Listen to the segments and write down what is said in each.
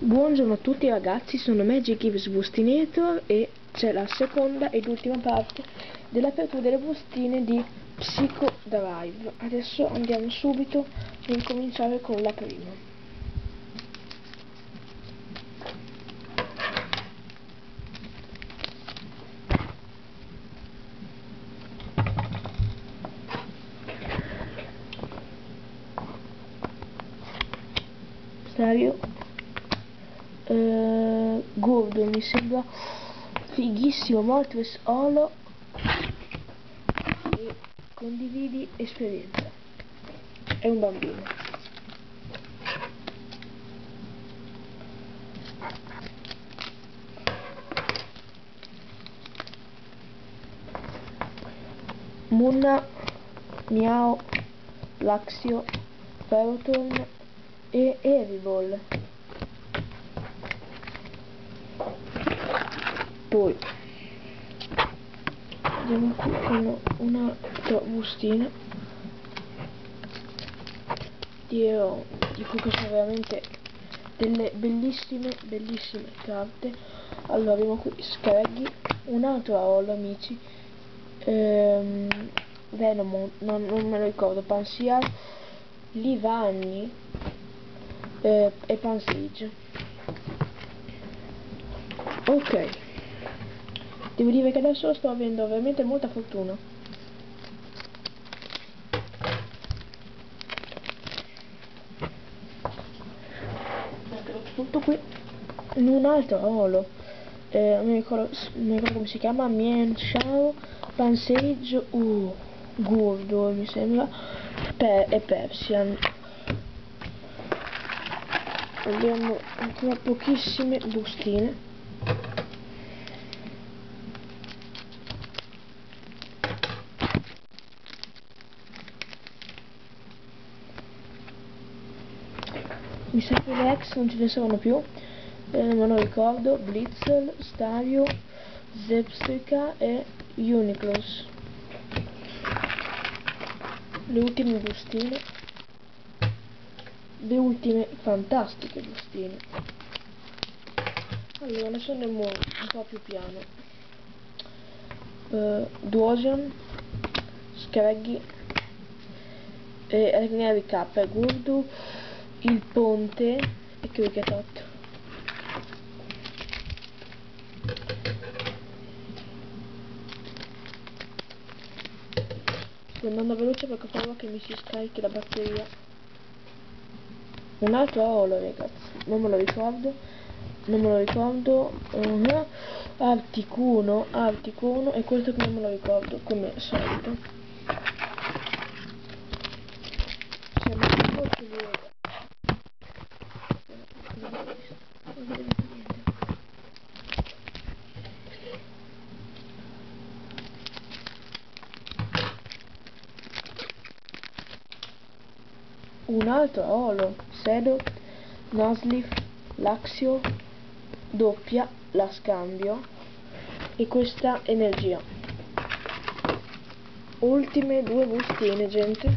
Buongiorno a tutti ragazzi, sono Magic Gives Bustinator e c'è la seconda ed ultima parte dell'apertura delle bustine di Psycho Drive. Adesso andiamo subito a incominciare con la prima. Stario Gordo, mi sembra fighissimo. Moltres Olo e condividi esperienza. È un bambino. Munna, Miao, Laxio, Ferroton e Eviball. Poi andiamo qui con un'altra bustina di cui sono veramente delle bellissime carte. Allora abbiamo qui Scraggy, un altro Aolo, amici, Venomon, non me lo ricordo, Pansiar, Livagni e Pansage. Ok, devo dire che adesso sto avendo veramente molta fortuna. Tutto qui in un altro Olo, non mi ricordo come si chiama, Mien Shao, Pansage, Gurdo mi sembra, e Persian. Abbiamo ancora pochissime bustine. Mi sa che le ex non ce ne sono più, non me lo ricordo. Blitzel, Stario, Zepstrika e Uniclus. Le ultime bustine, le ultime fantastiche bustine. Allora adesso andiamo un po' più piano. Duosion, Scraggy e Ragnari K, Gurdu, il Ponte e Kriketot. Sto andando veloce perché ho paura che mi si scarichi la batteria. Un altro Olo, ragazzi, non me lo ricordo. Articuno e questo che non me lo ricordo, come al solito. Siamo molto lieti. Un altro Olo, Sedo, Noslif, Laxio, doppia, la scambio e questa energia. Ultime due bustine, gente.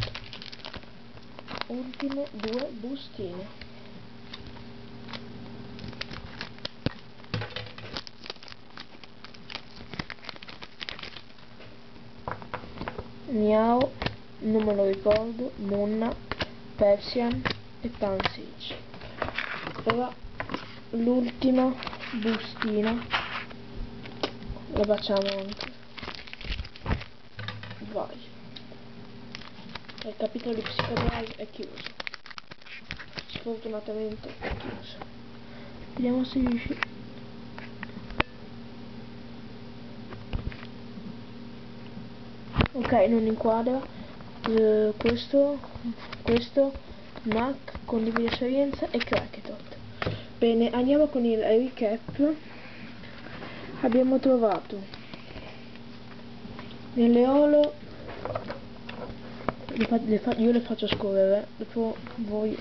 Ultime due bustine. Miao, non me lo ricordo, Munna, Persian e Pansage. Ora l'ultima bustina la facciamo anche. Vai. Il capitolo di Psycho Drive è chiuso. Sfortunatamente è chiuso. Vediamo se riesci. Ok, non inquadra. Questo, Mac, condivide esperienza e Kriketot. Bene, andiamo con il recap. Abbiamo trovato nelle Olo, io le faccio scorrere, dopo voi.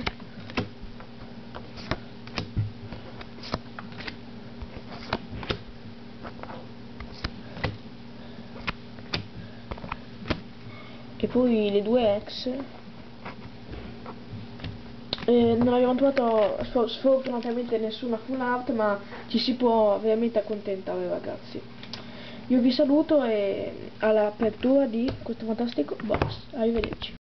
E poi le due ex Non abbiamo trovato sfortunatamente nessuna full art, ma ci si può veramente accontentare, ragazzi. Io vi saluto e all'apertura di questo fantastico box. Arrivederci.